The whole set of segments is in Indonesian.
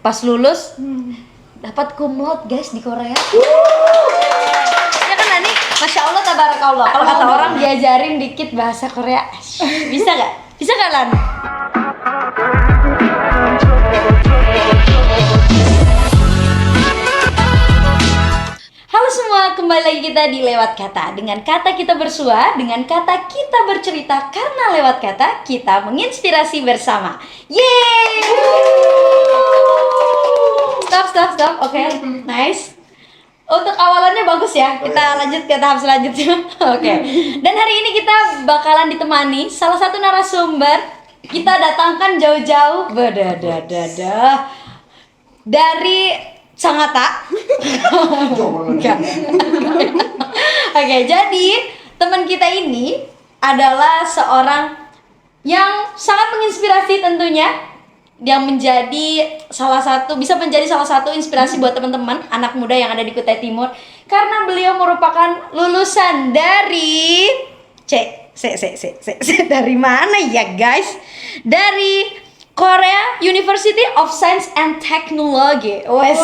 Pas lulus dapat cum laude guys di Korea. Ya kan Lani? Masya Allah tabarakallah. Kalau kata orang diajarin dikit bahasa Korea. Bisa gak? Bisa gak Lan? Halo semua, kembali lagi kita di Lewat Kata. Dengan kata kita bersua, dengan kata kita bercerita. Karena lewat kata kita menginspirasi bersama. Yeay! Stop. Oke, nice. Untuk awalannya bagus ya. Kita lanjut ke tahap selanjutnya. Oke. Dan hari ini kita bakalan ditemani salah satu narasumber. Kita datangkan jauh-jauh dari Sangatta. Oke, jadi teman kita ini adalah seorang yang sangat menginspirasi tentunya, yang bisa menjadi salah satu inspirasi buat teman-teman anak muda yang ada di Kutai Timur, karena beliau merupakan lulusan dari dari mana ya guys? Dari Korea University of Science and Technology. Wes.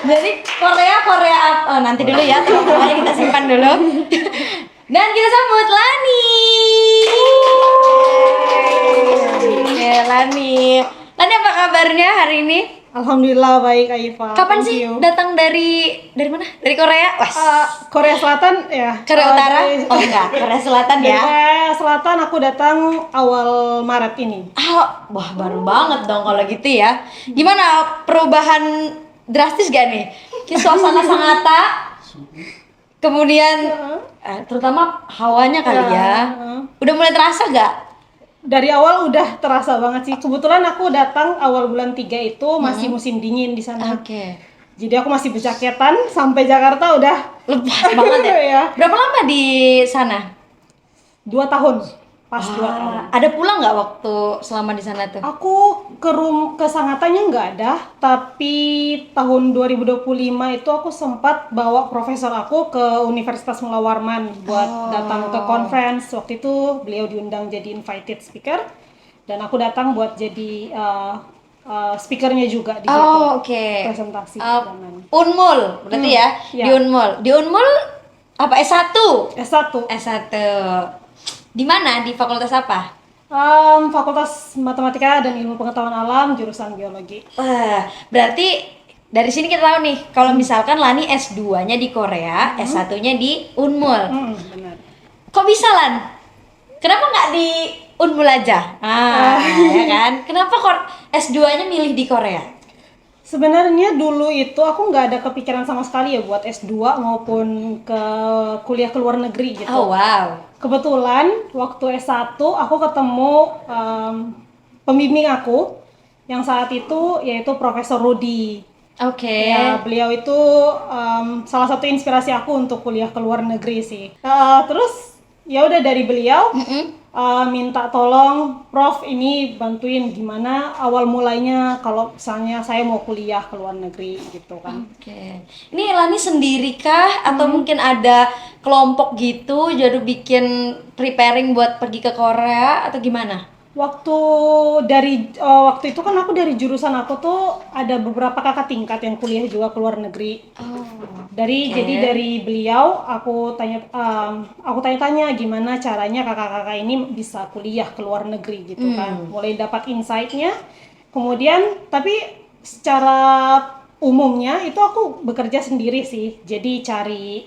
Jadi Korea nanti dulu ya, teman-teman, kita simpan dulu. Dan kita sambut Lani. Lani apa kabarnya hari ini? Alhamdulillah baik, Aifa. Kapan sih datang dari mana? Dari Korea? Korea Selatan ya. Korea Utara? Enggak, Korea Selatan ya. Korea Selatan aku datang awal Maret ini. Wah baru banget dong kalau gitu ya. Gimana perubahan drastis gak nih? Suasana Sangatta, kemudian terutama hawanya kali ya. Udah mulai terasa gak? Dari awal udah terasa banget sih. Kebetulan aku datang awal bulan 3 itu masih musim dingin di sana. Oke. Jadi aku masih berjaketan sampai Jakarta udah lepas banget ya. ya. Berapa lama di sana? 2 tahun. Pas 2 tahun. Ada pulang nggak waktu selama di sana tuh? Aku ke Sangattanya nggak ada, tapi tahun 2025 itu aku sempat bawa profesor aku ke Universitas Mula Warman buat datang ke conference. Waktu itu beliau diundang jadi invited speaker, dan aku datang buat jadi speakernya juga di situ. Oke. Presentasi. Unmul, berarti ya? Di Unmul. Di Unmul apa S1? S1. Di mana? Di fakultas apa? Fakultas Matematika dan Ilmu Pengetahuan Alam, jurusan Biologi. Berarti dari sini kita tahu nih, kalau misalkan Lani S2-nya di Korea, S1-nya di Unmul. Benar. Kok bisa Lan? Kenapa nggak di Unmul aja? Ya kan? Kenapa kok S2-nya milih di Korea? Sebenarnya dulu itu aku nggak ada kepikiran sama sekali ya buat S2 maupun ke kuliah ke luar negeri gitu. Oh wow. Kebetulan waktu S1 aku ketemu pembimbing aku yang saat itu yaitu Profesor Rudy. Oke. Ya, beliau itu salah satu inspirasi aku untuk kuliah ke luar negeri sih. Terus ya udah dari beliau minta tolong Prof ini bantuin gimana awal mulainya kalau misalnya saya mau kuliah ke luar negeri gitu kan. Oke. Ini Lani sendiri kah atau mungkin ada kelompok gitu jadi bikin preparing buat pergi ke Korea atau gimana? Waktu itu kan aku dari jurusan aku tuh ada beberapa kakak tingkat yang kuliah juga ke luar negeri. Jadi dari beliau aku tanya-tanya gimana caranya kakak-kakak ini bisa kuliah ke luar negeri gitu kan. Mulai dapat insight-nya. Kemudian tapi secara umumnya itu aku bekerja sendiri sih. Jadi cari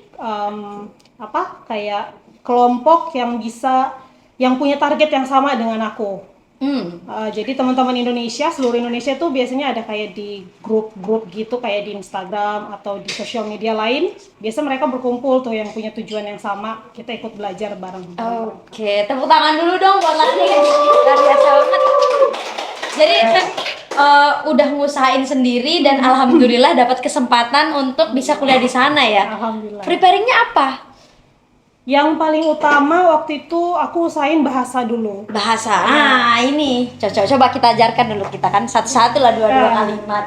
kayak kelompok yang punya target yang sama dengan aku. Jadi teman-teman seluruh Indonesia tuh biasanya ada kayak di grup-grup gitu, kayak di Instagram atau di sosial media lain. Biasa mereka berkumpul tuh yang punya tujuan yang sama. Kita ikut belajar bareng. Oke, tepuk tangan dulu dong buat Lani. Luar biasa banget. Jadi udah ngusahain sendiri dan alhamdulillah dapat kesempatan untuk bisa kuliah di sana ya. Alhamdulillah. Preparingnya apa? Yang paling utama waktu itu aku usahain bahasa dulu. Bahasa. Ini coba kita ajarkan dulu, kita kan satu-satu lah dua kalimat.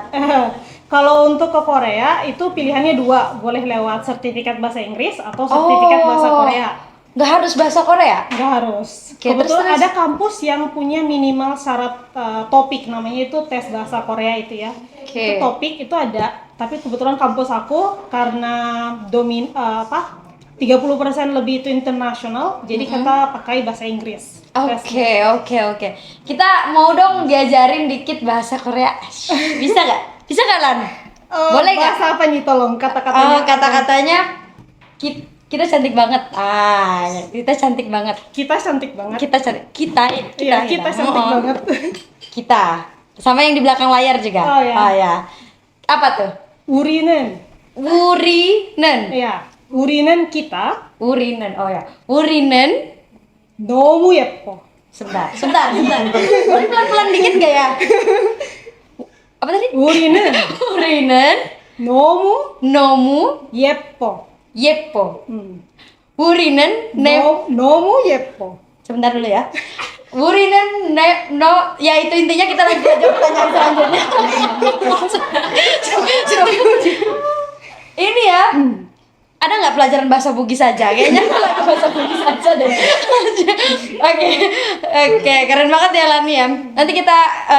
Kalau untuk ke Korea itu pilihannya 2, boleh lewat sertifikat bahasa Inggris atau sertifikat bahasa Korea. Nggak harus bahasa Korea? Nggak harus. Oke, Kebetulan terus. ada kampus yang punya minimal syarat topik, namanya itu tes bahasa Korea itu ya. Oke. Itu topik itu ada, tapi kebetulan kampus aku karena 30% lebih itu internasional, jadi kita pakai bahasa Inggris. tesnya. Oke. Kita mau dong diajarin dikit bahasa Korea. Bisa nggak? Bisa nggak, Lan? Boleh nggak? Bahasa apa nih, tolong kata-katanya? Kata-katanya kita cantik banget. Kita cantik banget. Kita cantik banget. Kita Iya, kita cantik banget. Kita. Sama yang di belakang layar juga. Oh, ya. Ya. Apa tuh? Urinen. Urinen. Iya, urinen kita Urinen. Oh ya. Urinen. 너무 예뻐. Sebentar. Boleh pelan-pelan dikit gak ya? Apa tadi? 우리는 Urinen. 너무 Nomu. 예뻐. Yepo. 음. Urinen. 너무 예뻐. Sebentar dulu ya. Urinen ya itu intinya kita lagi aja pertanyaan selanjutnya. Ini ya. Ada nggak pelajaran bahasa Bugis saja? Kayaknya bahasa Bugis saja deh. Oke, keren banget ya Lani ya. Nanti kita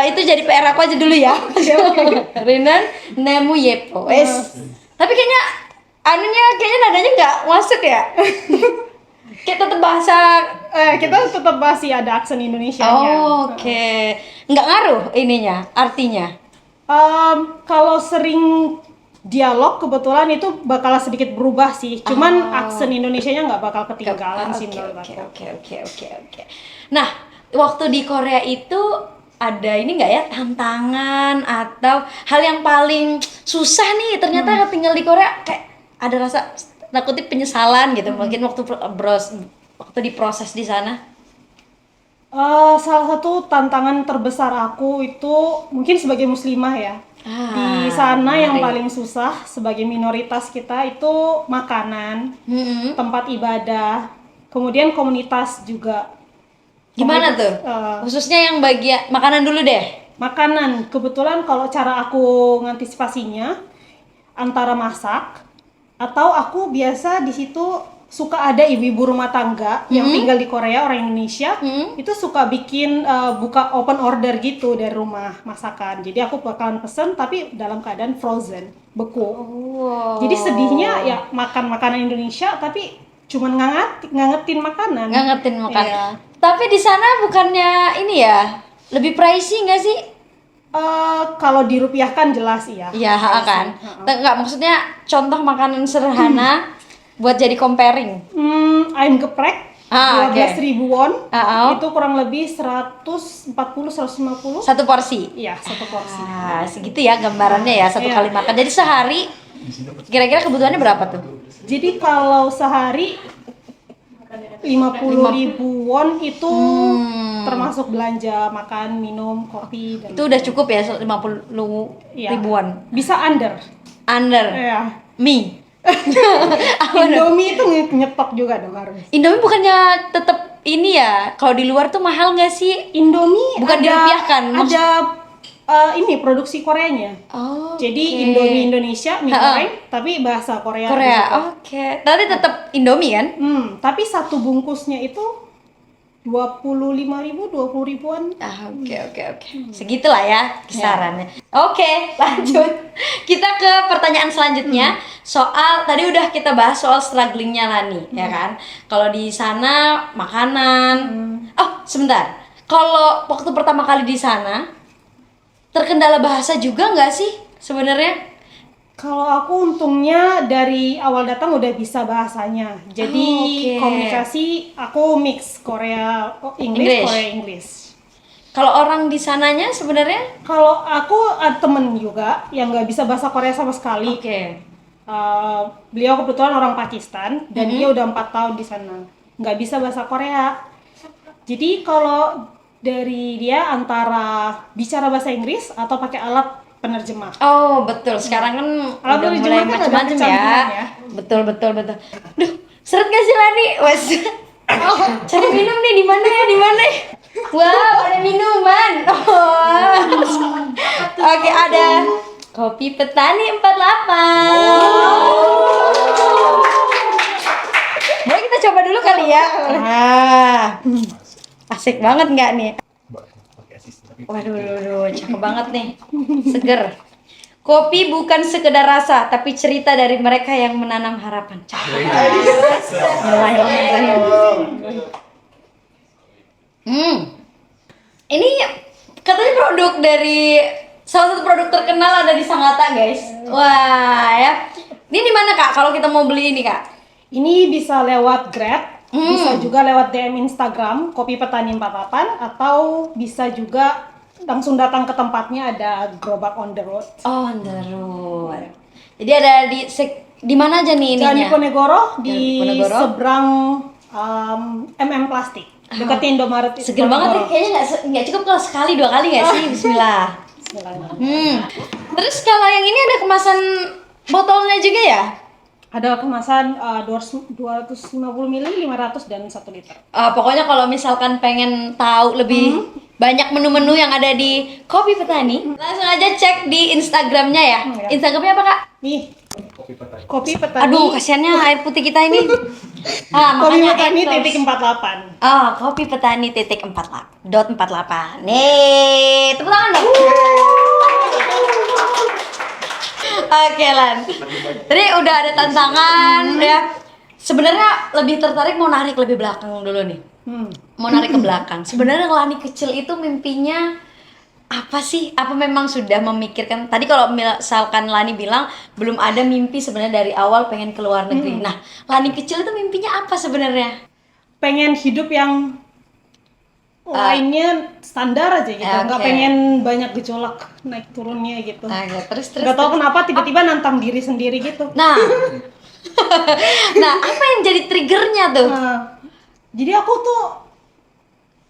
itu jadi PR aku aja dulu ya. Urinen nemu yepo. Tapi kayaknya kayaknya nadanya nggak masuk ya. Kayak tetap bahasa Kita tetap masih ada aksen Indonesianya. Oke. Nggak ngaruh ininya, artinya. Kalau sering dialog kebetulan itu bakal sedikit berubah sih. Cuman aksen Indonesianya nggak bakal ketinggalan sih menurut aku. Oke. Nah, waktu di Korea itu ada ini nggak ya tantangan atau hal yang paling susah nih ternyata tinggal di Korea, kayak ada rasa kutip penyesalan gitu mungkin waktu diproses di sana? Salah satu tantangan terbesar aku itu mungkin sebagai muslimah ya. Di sana yang paling susah sebagai minoritas kita itu makanan, tempat ibadah, kemudian komunitas juga. Gimana tuh? Khususnya yang bagian makanan dulu deh. Makanan, kebetulan kalau cara aku ngantisipasinya antara masak atau aku biasa di situ suka ada ibu-ibu rumah tangga yang tinggal di Korea, orang Indonesia, itu suka bikin buka open order gitu dari rumah masakan. Jadi aku bakalan pesen tapi dalam keadaan frozen, beku. Jadi sedihnya ya makan makanan Indonesia tapi cuman ngangetin makanan. Iya. Tapi di sana bukannya ini ya, lebih pricey nggak sih? Kalau dirupiahkan jelas iya. Iya, kan. Nggak, maksudnya contoh makanan sederhana buat jadi comparing. Ayam geprek 12.000 won. Itu kurang lebih 140-150 Satu porsi. Iya, satu porsi. Segitu ya gambarannya ya, satu kali makan. Jadi sehari kira-kira kebutuhannya berapa tuh? Jadi kalau sehari 50.000 won itu termasuk belanja makan, minum, kopi dan Itu udah cukup ya 50 ribuan. Bisa under. Iya. Mie. Indomie itu nyetok juga dong harus. Indomie bukannya tetap ini ya, kalau di luar tuh mahal nggak sih? Indomie Bukan dirupiahkan, ada ini produksi Koreanya. Jadi Indomie Indonesia mie goreng tapi bahasa Korea. Oke. Tapi tetap Indomie kan? Tapi satu bungkusnya itu 25.000, 20.000-an. Oke. Segitulah ya kisarannya. Oke, lanjut. Kita ke pertanyaan selanjutnya. Tadi udah kita bahas soal strugglingnya Lani, ya kan? Kalau di sana makanan. Sebentar. Kalau waktu pertama kali di sana terkendala bahasa juga nggak sih sebenarnya? Kalau aku untungnya dari awal datang udah bisa bahasanya. Jadi komunikasi aku mix Korea Inggris. Kalau orang di sananya sebenarnya? Kalau aku ada temen juga yang nggak bisa bahasa Korea sama sekali. Beliau kebetulan orang Pakistan dan dia udah 4 tahun di sana. Nggak bisa bahasa Korea. Jadi kalau dari dia antara bicara bahasa Inggris atau pakai alat penerjemah. Betul. Sekarang kan alat udah mulai penerjemah kan macam-macam ya. Betul. Duh, seret gak sih Lani? Cari minum nih di mana? Wow, ada minuman. Oke, ada kopi petani 48. Boleh kita coba dulu kali ya. Asik banget nggak nih? Waduh, cakep banget nih. Seger. Kopi bukan sekedar rasa, tapi cerita dari mereka yang menanam harapan. Cakep. Ini katanya produk dari salah satu produk terkenal ada di Sangatta, guys. Wah, ya. Ini di mana, Kak? Kalau kita mau beli ini, Kak? Ini bisa lewat Grab, bisa juga lewat DM Instagram Kopi Petani 48, atau bisa juga langsung datang ke tempatnya, ada gerobak on the road. Oh, on the road. Jadi ada di mana aja nih ininya? Jalan Diponegoro, di Diponegoro. seberang MM Plastik, dekat Indomaret. Seger banget nih, kayaknya nggak cukup kalau sekali 2 kali nggak sih? Bismillah. Terus kalau yang ini ada kemasan botolnya juga ya? Ada kemasan 250 ml, 500 dan 1 liter. Pokoknya kalau misalkan pengen tahu lebih banyak menu-menu yang ada di Kopi Petani, langsung aja cek di Instagramnya ya. Ya. Instagramnya apa, Kak? Nih, Kopi Petani. Aduh, kasihannya air putih kita ini. Kopi Makanya Petani endorse. titik 48. Kopi Petani titik 48. Nih, tepuk tangan dong. Oke, Lan. Tadi udah ada tantangan ya. Sebenarnya lebih tertarik mau narik lebih belakang dulu nih. Mau narik ke belakang. Sebenarnya Lani kecil itu mimpinya apa sih? Apa memang sudah memikirkan? Tadi kalau misalkan Lani bilang belum ada mimpi sebenarnya dari awal pengen ke luar negeri. Nah, Lani kecil itu mimpinya apa sebenarnya? Pengen hidup yang lainnya standar aja gitu, nggak Oke. pengen banyak gejolak naik turunnya gitu. Terus Nggak tahu kenapa tiba-tiba nantang diri sendiri gitu. Nah, nah apa yang jadi triggernya tuh? Nah, jadi aku tuh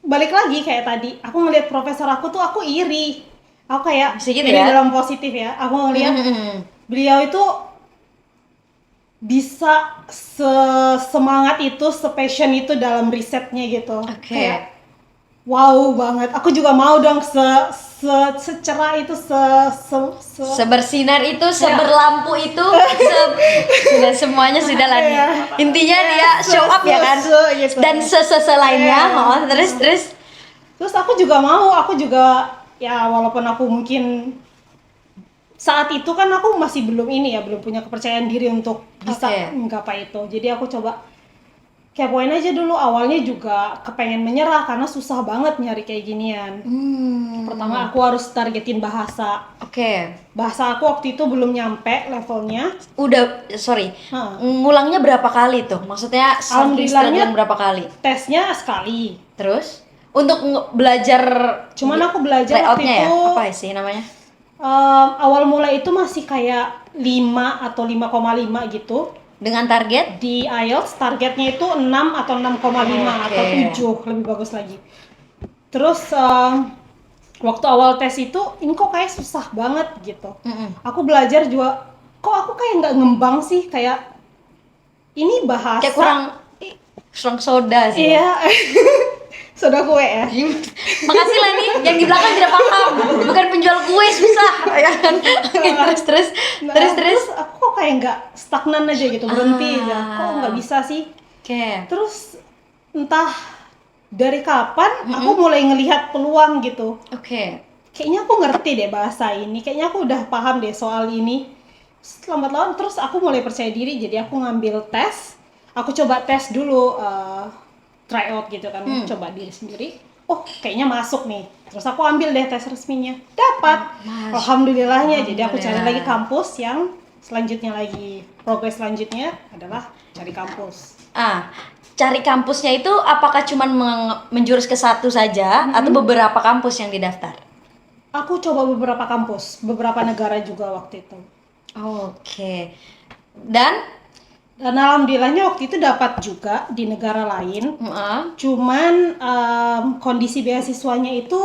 balik lagi kayak tadi, aku ngelihat profesor aku tuh aku iri. Aku kayak Bisa gitu iri ya? dalam positif ya. Aku ngelihat beliau itu bisa semangat itu, sepassion itu dalam risetnya gitu. Oke. Kayak wow banget. Aku juga mau dong secerah itu, Sebersinar itu, seberlampu itu, sudah semuanya sudah lah nih. Iya. Intinya dia show up ya kan? gitu. Dan lainnya, Iya. terus. Terus aku juga ya walaupun aku mungkin saat itu kan aku masih belum punya kepercayaan diri untuk bisa Oke. menggapai itu. Jadi aku coba kepoin aja dulu. Awalnya juga kepengen menyerah karena susah banget nyari kayak ginian. Pertama aku harus targetin bahasa. Oke. Bahasa aku waktu itu belum nyampe levelnya. Sorry. Hah. Ngulangnya berapa kali tuh? Maksudnya saking Alhamdulillahnya- struggling berapa kali? Tesnya sekali. Terus untuk belajar Cuman aku belajar waktu layoutnya ya? itu Apa sih namanya? awal mulai itu masih kayak 5 atau 5,5 gitu. Dengan target? Di IELTS targetnya itu 6 atau 6,5 atau 7, lebih bagus lagi. Terus waktu awal tes itu ini kok kayak susah banget gitu. Aku belajar juga kok aku kayak nggak ngembang sih, kayak ini bahasa Kayak kurang soda sih. iya. Soda kue ya. Makasih lah nih, yang di belakang tidak paham. Bukan penjual kue, susah ya kan. Oke, terus. Terus aku kok kayak nggak stagnan aja gitu, berhenti aja. Kok nggak bisa sih? Oke. Terus entah dari kapan aku mulai ngelihat peluang gitu. Oke. Kayaknya aku ngerti deh bahasa ini, kayaknya aku udah paham deh soal ini. Lambat laun terus aku mulai percaya diri, jadi aku ngambil tes. Aku coba tes dulu, try out gitu kan, coba diri sendiri. Oh kayaknya masuk nih. Terus aku ambil deh tes resminya, dapat. Alhamdulillahnya. Jadi aku cari lagi kampus yang selanjutnya lagi. Progres selanjutnya adalah cari kampus. Cari kampusnya itu apakah cuman menjurus ke satu saja atau beberapa kampus yang didaftar? Aku coba beberapa kampus, beberapa negara juga waktu itu. Oke. Dan Dan alhamdulillahnya waktu itu dapat juga di negara lain. Cuman kondisi beasiswanya itu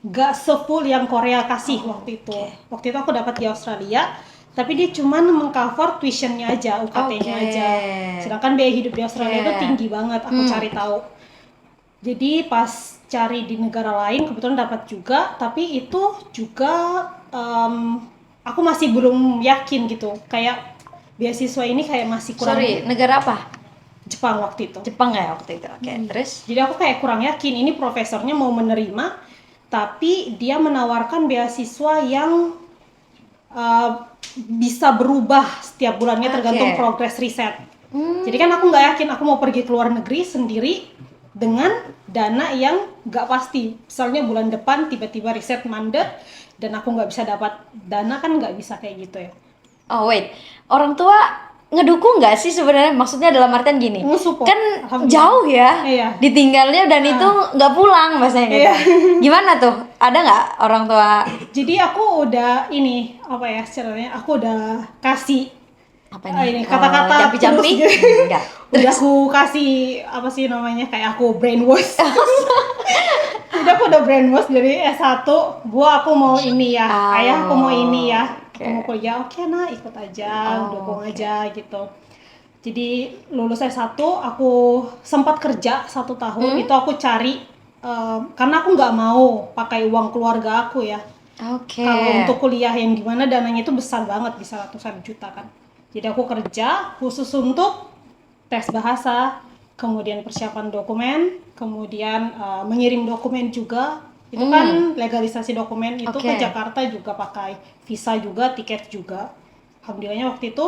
gak sefull yang Korea kasih waktu itu. Waktu itu aku dapat di Australia, tapi dia cuman mengcover tuitionnya aja, UKT-nya aja. Sedangkan biaya hidup di Australia itu tinggi banget, aku cari tahu. Jadi pas cari di negara lain kebetulan dapat juga, tapi itu juga aku masih belum yakin gitu. Kayak beasiswa ini kayak masih kurang. negara apa? Jepang waktu itu. Jepang ya waktu itu. Oke, terus? Jadi aku kayak kurang yakin ini profesornya mau menerima, tapi dia menawarkan beasiswa yang bisa berubah setiap bulannya tergantung Oke. progres riset. Jadi kan aku nggak yakin aku mau pergi ke luar negeri sendiri dengan dana yang nggak pasti. Misalnya bulan depan tiba-tiba riset mandek dan aku nggak bisa dapat dana, kan nggak bisa kayak gitu ya. Oh wait, orang tua ngedukung nggak sih sebenarnya? Maksudnya dalam artian gini, Nge-support, kan alhamdulillah. jauh ya, Iya. ditinggalnya dan itu nggak pulang bahasanya gitu. Iya. Gimana tuh? Ada nggak orang tua? Jadi aku udah ini apa ya istilahnya, aku udah kasih Apa ini? ini kata-kata jampi-jampi? terus gitu. Enggak. Udah aku kasih apa sih namanya, kayak aku brainwash. Jadi aku udah brainwash dari S1, aku mau ini ya, Oh, ayah aku mau ini ya, oke. aku mau kuliah, oke nah ikut aja, Oh, dukung oke. aja gitu. Jadi lulus S1 aku sempat kerja 1 tahun, itu aku cari karena aku nggak mau pakai uang keluarga aku ya. Oke. Kalau untuk kuliah yang dimana dananya itu besar banget, bisa ratusan juta kan. Jadi aku kerja khusus untuk tes bahasa, kemudian persiapan dokumen, kemudian mengirim dokumen juga. Itu kan legalisasi dokumen itu Oke. ke Jakarta juga pakai visa juga, tiket juga. Alhamdulillahnya waktu itu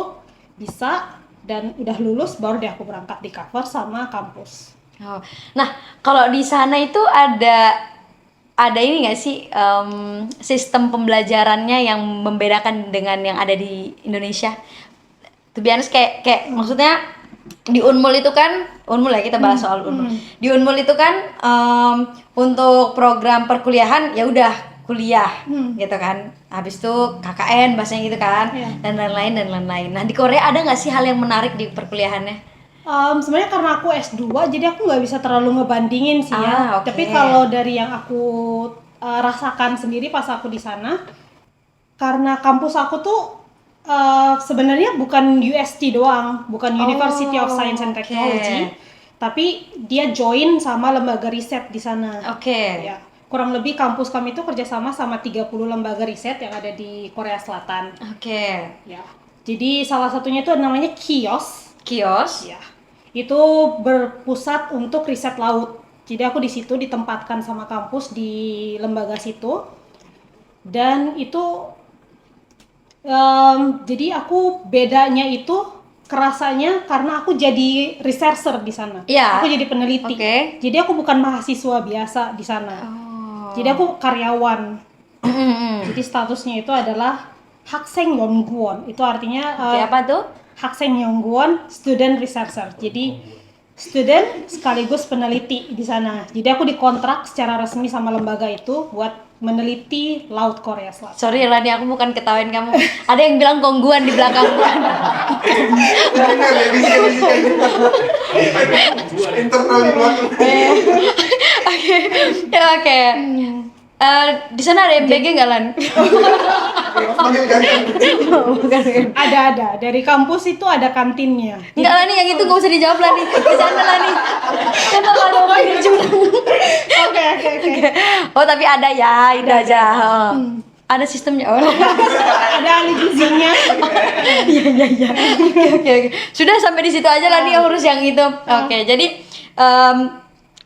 bisa, dan udah lulus baru deh aku berangkat di cover sama kampus. Oh. Nah, kalau di sana itu ada ini nggak sih sistem pembelajarannya yang membedakan dengan yang ada di Indonesia? To be honest, kayak maksudnya di Unmul itu kan, Unmul ya, kita bahas soal Unmul. Di Unmul itu kan untuk program perkuliahan ya udah kuliah gitu kan. Habis itu KKN bahasanya gitu kan, Iya. dan lain-lain. Nah, di Korea ada nggak sih hal yang menarik di perkuliahannya? Sebenarnya karena aku S2 jadi aku nggak bisa terlalu ngebandingin sih ya. Oke. Tapi kalau dari yang aku rasakan sendiri pas aku di sana, karena kampus aku tuh sebenarnya bukan UST doang, bukan University of Science and oke. Technology, tapi dia join sama lembaga riset di sana. Oke. Ya, kurang lebih kampus kami itu kerjasama sama 30 lembaga riset yang ada di Korea Selatan. Oke. Ya, jadi salah satunya itu namanya KIOS. Kios. Ya, itu berpusat untuk riset laut. Jadi aku di situ ditempatkan sama kampus di lembaga situ, dan itu jadi aku bedanya itu kerasanya karena aku jadi researcher di sana. Iya. Aku jadi peneliti. Oke. Jadi aku bukan mahasiswa biasa di sana. Oh. Jadi aku karyawan. Jadi statusnya itu adalah Hakseng Yongguwon. Itu artinya Oke, apa tuh? Hakseng Yongguwon student researcher. Jadi student sekaligus peneliti di sana. Jadi aku dikontrak secara resmi sama lembaga itu buat meneliti Laut Korea Selatan. Sorry Lani, aku bukan ketawain kamu. Ada yang bilang kongguan di belakang gua. Internal di belakang. Oke. Ya, oke. Di sana ada MBG nggak Lan? Panggil ganteng. Bukan. Ada dari kampus itu ada kantinnya. Enggak Lani, yang itu nggak usah dijawab Lani. Di sana Lani. Kan ada panggil curang. Oke. Oh tapi ada ya, itu aja. Ada sistemnya. Oh. Ada ahli gizinya. Iya. Oke. Sudah sampai di situ aja Lani yang urus yang itu. Oke, jadi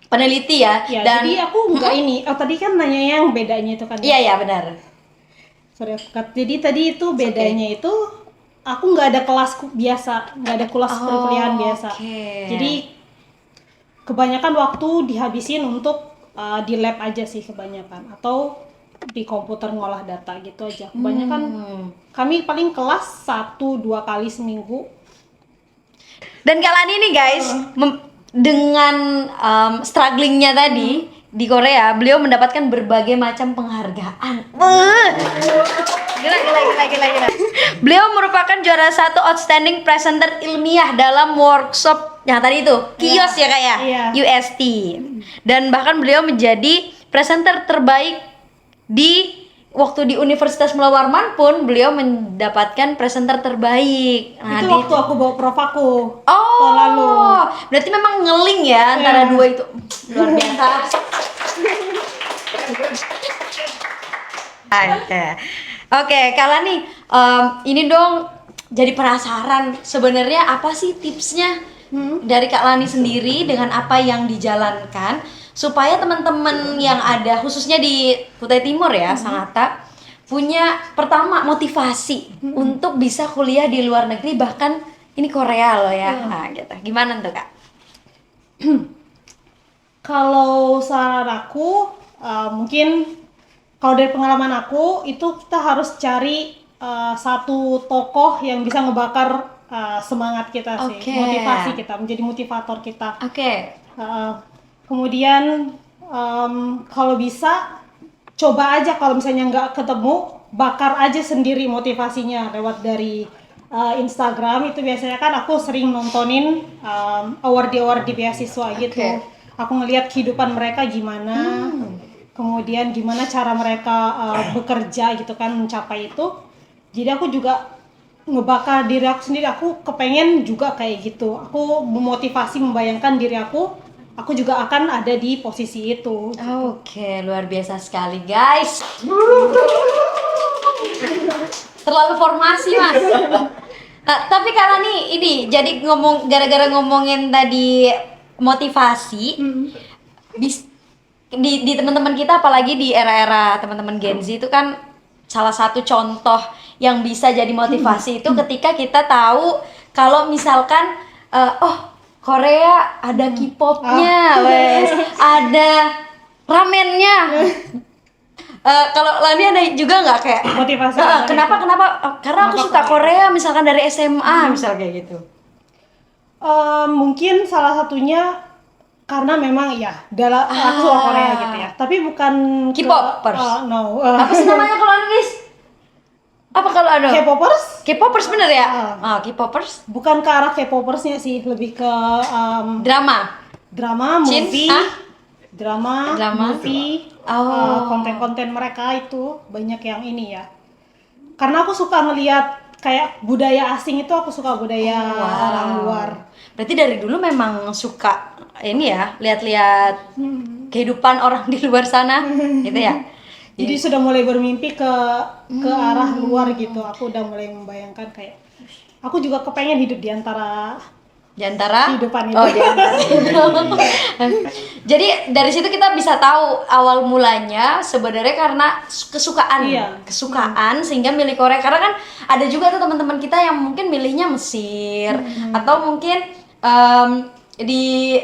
peneliti ya. Ya, Dan jadi aku nggak ini. Oh, tadi kan nanya yang bedanya itu kan. iya benar. Sorry, aku cut. Jadi tadi itu bedanya itu aku nggak ada kelas biasa, nggak ada kelas perkuliahan biasa. oke. Jadi kebanyakan waktu dihabisin untuk di lab aja sih kebanyakan, atau di komputer ngolah data gitu aja. Kebanyakan kami paling kelas 1-2 kali seminggu. Dan Kak Lani nih guys, dengan strugglingnya tadi di Korea, beliau mendapatkan berbagai macam penghargaan. Gila. Beliau merupakan juara 1 outstanding presenter ilmiah dalam workshop yang tadi itu, kios ya Kak ya, Iya. UST. Dan bahkan beliau menjadi presenter terbaik di waktu di Universitas Mula Warman pun beliau mendapatkan presenter terbaik. Nah, Itu di- waktu aku bawa prof aku Oh, tahun lalu. berarti memang ngeling ya antara dua itu. Luar biasa. Oke, Kala nih, ini dong jadi penasaran sebenarnya apa sih tipsnya dari Kak Lani sendiri dengan apa yang dijalankan supaya teman-teman yang ada khususnya di Kutai Timur ya, Sangatta punya pertama motivasi untuk bisa kuliah di luar negeri, bahkan ini Korea loh ya. Nah, gitu. Gimana tuh Kak? Kalau saran aku, mungkin kalau dari pengalaman aku itu kita harus cari satu tokoh yang bisa ngebakar semangat kita sih, Oke. motivasi kita, menjadi motivator kita. Oke. Kemudian kalau bisa coba aja, kalau misalnya nggak ketemu, bakar aja sendiri motivasinya lewat dari Instagram. Itu biasanya kan aku sering nontonin award di beasiswa gitu. Oke. Aku ngelihat kehidupan mereka gimana, kemudian gimana cara mereka bekerja gitu kan mencapai itu. Jadi aku juga ngebakar diri aku sendiri, aku kepengen juga kayak gitu. Aku memotivasi, membayangkan diri aku juga akan ada di posisi itu. Oke, luar biasa sekali guys. Terlalu formasi mas. Tapi karena nih ini jadi gara-gara ngomongin tadi motivasi, di teman-teman kita apalagi di era-era teman-teman Gen Z itu kan salah satu contoh yang bisa jadi motivasi itu ketika kita tahu kalau misalkan Korea ada K-popnya, wes, ada ramennya. Kalau Lani ada juga nggak kayak Motivasi. kenapa? Karena aku suka Korea, misalkan dari SMA, misal kayak gitu. Mungkin salah satunya karena memang ya aku suka Korea gitu ya, tapi bukan K-popers. no. Apa sih namanya kalau Inggris? Apa kalau ada? K-popers K-popers bener ya? K-popers. bukan ke arah K-popersnya sih, lebih ke Drama. drama, Chin? movie, Hah? drama, Drama? movie, Oh. konten-konten mereka itu banyak yang ini ya. Karena aku suka ngelihat kayak budaya asing itu, aku suka budaya orang luar. Berarti dari dulu memang suka ini ya, lihat-lihat kehidupan orang di luar sana, gitu ya. Jadi sudah mulai bermimpi ke arah luar gitu. Aku udah mulai membayangkan kayak aku juga kepengen hidup di antara kehidupan itu. Oh, di antara. Jadi dari situ kita bisa tahu awal mulanya sebenarnya karena kesukaan, Iya. kesukaan sehingga milih Korea. Karena kan ada juga tuh teman-teman kita yang mungkin milihnya Mesir atau mungkin di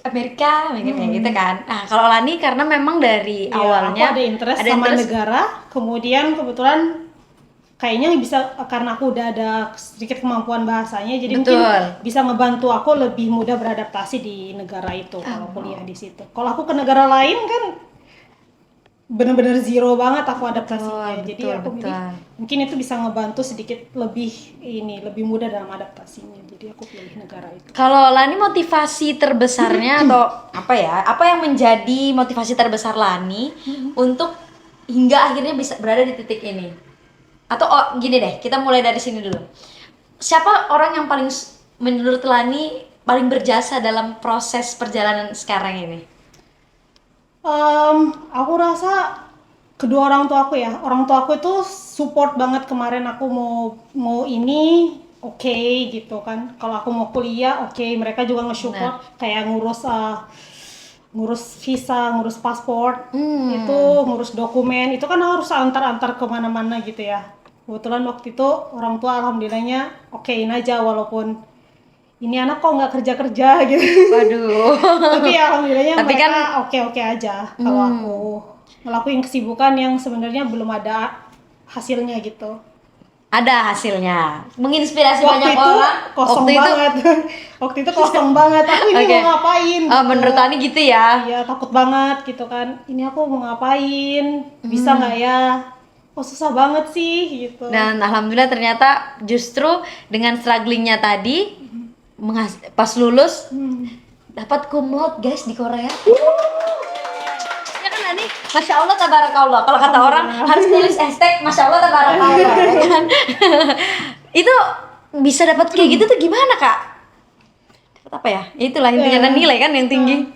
Amerika, mungkin kayak gitu kan. Nah, kalau Lani karena memang dari Ya, awalnya aku ada interest sama negara, kemudian kebetulan kayaknya bisa karena aku udah ada sedikit kemampuan bahasanya, jadi Betul. mungkin bisa ngebantu aku lebih mudah beradaptasi di negara itu kalau kuliah di situ. Kalau aku ke negara lain kan bener-bener zero banget aku adaptasinya. Betul, Jadi betul, aku pilih betul. mungkin itu bisa ngebantu sedikit lebih mudah dalam adaptasinya. Jadi aku pilih negara itu. Kalau Lani motivasi terbesarnya atau apa ya? Apa yang menjadi motivasi terbesar Lani untuk hingga akhirnya bisa berada di titik ini? Atau gini deh, kita mulai dari sini dulu. Siapa orang yang paling menurut Lani paling berjasa dalam proses perjalanan sekarang ini? Aku rasa kedua orang tua aku ya. Orang tua aku itu support banget kemarin aku mau ini, oke gitu kan. Kalau aku mau kuliah, oke, mereka juga nge-support kayak ngurus visa, ngurus paspor, itu ngurus dokumen, itu kan harus antar-antar kemana-mana gitu ya. Kebetulan waktu itu orang tua alhamdulillahnya okein aja walaupun ini anak kok nggak kerja-kerja gitu. Waduh. Tapi ya alhamdulillahnya Tapi mereka kan- oke-oke aja kalau aku ngelakuin kesibukan yang sebenarnya belum ada hasilnya gitu. Ada hasilnya. Menginspirasi Waktu banyak itu orang. kosong banget. Waktu itu kosong banget. Aku ini Oke. mau ngapain? Oh, gitu. menurut Lani gitu ya. Iya, takut banget gitu kan. Ini aku mau ngapain? Bisa nggak ya? Kok susah banget sih gitu. Dan alhamdulillah ternyata justru dengan strugglingnya tadi pas lulus dapat cum laude guys di Korea. Ya kan Lani? Masya Allah tabarakallah. Kalau kata orang harus tulis hashtag Masya Allah tabarakallah. Ya kan? Itu bisa dapat kayak gitu tuh gimana kak? Dapat apa ya? Itulah intinya dan nilai kan yang tinggi.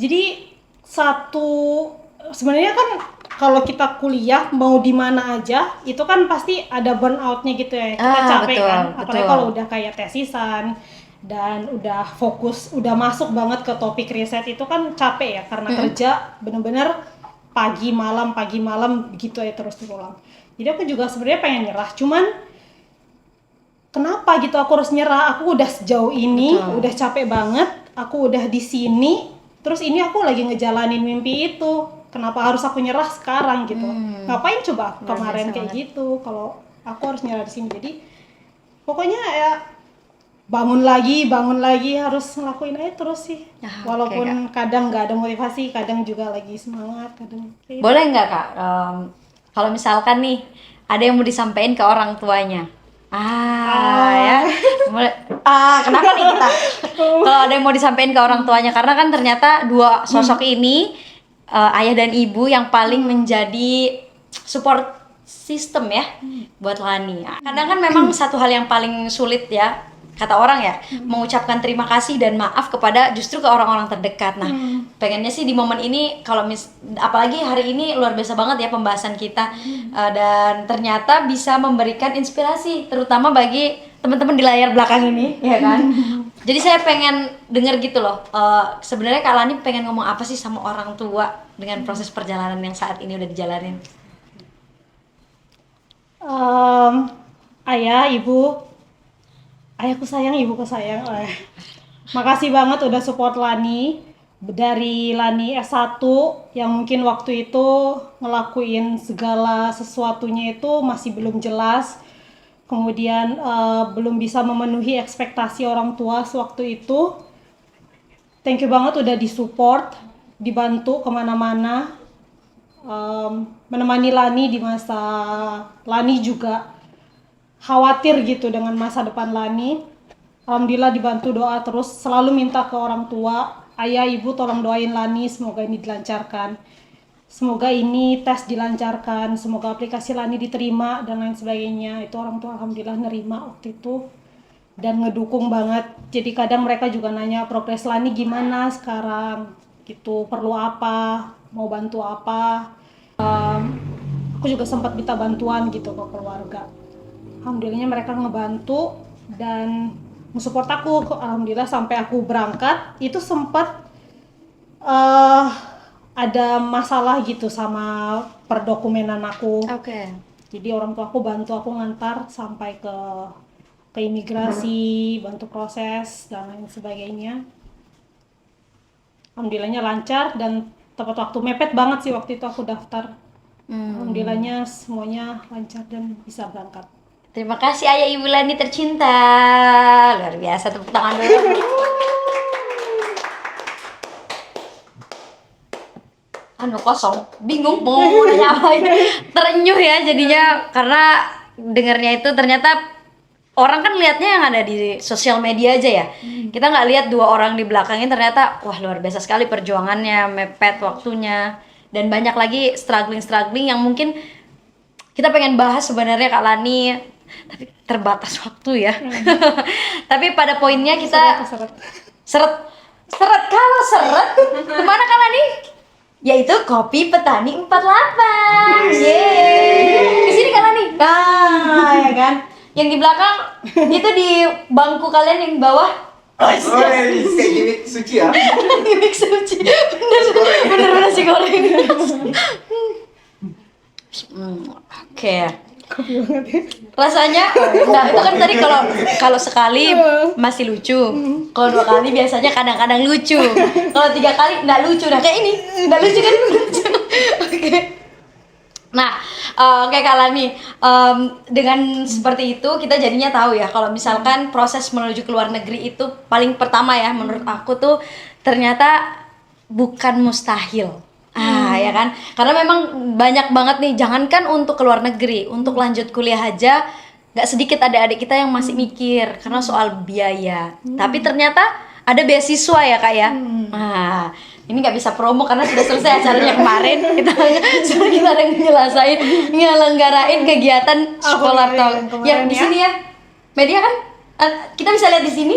Jadi sebenarnya kan kalau kita kuliah mau di mana aja itu kan pasti ada burnoutnya gitu ya, kita capek Betul, kan, apalagi betul. kalau udah kayak tesisan dan udah fokus, udah masuk banget ke topik riset itu kan capek ya karena kerja bener-bener pagi malam begitu aja terus terulang. Jadi aku juga sebenarnya pengen nyerah, cuman kenapa gitu aku harus nyerah? Aku udah sejauh ini, udah capek banget, aku udah di sini, terus ini aku lagi ngejalanin mimpi itu. Kenapa harus aku nyerah sekarang gitu? Ngapain coba aku kemarin kayak gitu? Kalau aku harus nyerah di sini, jadi pokoknya ya bangun lagi harus ngelakuin aja terus sih. Walaupun kadang nggak ada motivasi, kadang juga lagi semangat, kadang kayak gitu. Boleh nggak Kak, kalau misalkan nih ada yang mau disampaikan ke orang tuanya? Ya. Kenapa nih kita? Kalau ada yang mau disampaikan ke orang tuanya, karena kan ternyata dua sosok ini ayah dan ibu yang paling menjadi support system ya buat Lani. Kadang kan memang satu hal yang paling sulit ya, kata orang ya, mengucapkan terima kasih dan maaf kepada justru ke orang-orang terdekat. Nah, pengennya sih di momen ini kalau apalagi hari ini luar biasa banget ya pembahasan kita, dan ternyata bisa memberikan inspirasi terutama bagi teman-teman di layar belakang ini, ya kan? Jadi saya pengen denger gitu loh. Sebenarnya Kak Lani pengen ngomong apa sih sama orang tua dengan proses perjalanan yang saat ini udah dijalanin? Ayah, ibu, ayahku sayang, ibuku sayang. Makasih banget udah support Lani. Dari Lani S1 yang mungkin waktu itu ngelakuin segala sesuatunya itu masih belum jelas. Kemudian belum bisa memenuhi ekspektasi orang tua sewaktu itu. Thank you banget udah disupport, dibantu kemana-mana. Menemani Lani di masa Lani juga khawatir gitu dengan masa depan Lani. Alhamdulillah dibantu doa terus, selalu minta ke orang tua, ayah ibu tolong doain Lani semoga ini dilancarkan, semoga ini tes dilancarkan, semoga aplikasi Lani diterima dan lain sebagainya. Itu orang tua alhamdulillah nerima waktu itu dan ngedukung banget. Jadi kadang mereka juga nanya progres Lani gimana sekarang gitu, perlu apa, mau bantu apa. Aku juga sempat minta bantuan gitu ke keluarga. Alhamdulillahnya mereka ngebantu dan mensupport aku. Alhamdulillah sampai aku berangkat itu sempat ada masalah gitu sama perdokumenan aku. Jadi orang tua aku bantu aku ngantar sampai ke imigrasi, bantu proses dan lain sebagainya. Alhamdulillahnya lancar dan tepat waktu, mepet banget sih waktu itu aku daftar. Alhamdulillahnya semuanya lancar dan bisa berangkat. Terima kasih ayah ibu Lani tercinta. Luar biasa, tepuk tangan dulu. Kosong, bingung mau nanya apa ini. Terenyuh ya jadinya karena dengarnya itu ternyata orang kan lihatnya yang ada di sosial media aja ya. Kita nggak lihat dua orang di belakangnya ternyata wah luar biasa sekali perjuangannya, mepet waktunya dan banyak lagi struggling yang mungkin kita pengen bahas sebenarnya Kak Lani, tapi terbatas waktu ya. Tapi pada poinnya kita seret kalau seret kemana Kak Lani? Yaitu Kopi Petani 48. Yeay. Di sini Kak Lani. Nah, ya kan. Yang di belakang itu di bangku kalian yang bawah. Kayak gimmick suci ya? Gimmick suci. Bener nasi goreng. Oke. Rasanya enggak, itu kan tadi kalau sekali masih lucu. Kalau dua kali biasanya kadang-kadang lucu. Kalau tiga kali enggak lucu. Nah, kayak ini enggak lucu kan? Oke. Nah, oke Kak Lani, dengan seperti itu kita jadinya tahu ya kalau misalkan proses menuju ke luar negeri itu paling pertama ya menurut aku tuh ternyata bukan mustahil. Ya kan? Karena memang banyak banget nih, jangankan untuk ke luar negeri, untuk lanjut kuliah aja nggak sedikit adik-adik kita yang masih mikir karena soal biaya. Tapi ternyata ada beasiswa ya Kak ya. Nah, ini nggak bisa promo karena sudah selesai acaranya kemarin. Kita ada ngelenggarain kegiatan sekolah talk. Ya di sini ya, media kan kita bisa lihat di sini.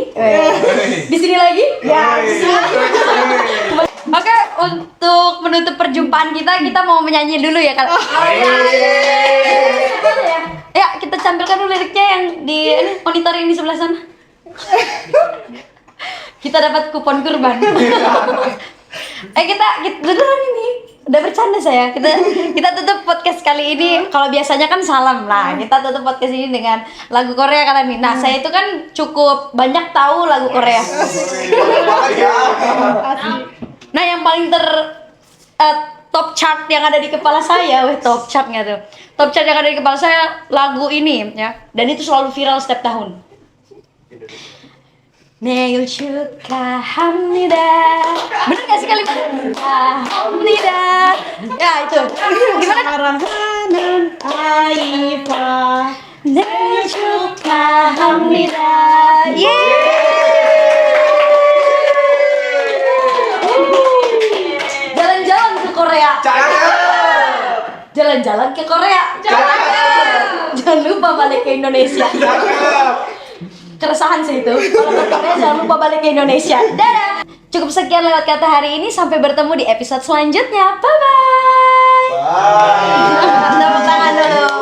Di sini lagi? Ya. Di sini. Oke, untuk menutup perjumpaan kita mau menyanyi dulu ya Kak. Ya, kita tampilkan dulu liriknya yang di monitor yang di sebelah sana. Kita dapat kupon kurban. kita beneran ini. Udah bercanda saya. Kita tutup podcast kali ini. Kalau biasanya kan salam. Nah, kita tutup podcast ini dengan lagu Korea kalian nih. Nah, saya itu kan cukup banyak tahu lagu Korea. Nah, yang paling top chart yang ada di kepala saya, top chart nggak tuh? Top chart yang ada di kepala saya lagu ini ya. Dan itu selalu viral setiap tahun. 매일 축하합니다. Bener gak sih kalimat? Hamnida. Ya itu. Gimana? Sarahanan Aifa. 매일 축하합니다. Jalan-jalan ke Korea. Jalan-jalan ke Korea. Jangan lupa balik ke Indonesia. Keresahan sih itu. Kalau ke Korea jangan lupa balik ke Indonesia. Dadah. Cukup sekian lewat kata hari ini. Sampai bertemu di episode selanjutnya. Bye bye. Tepuk tangan dulu.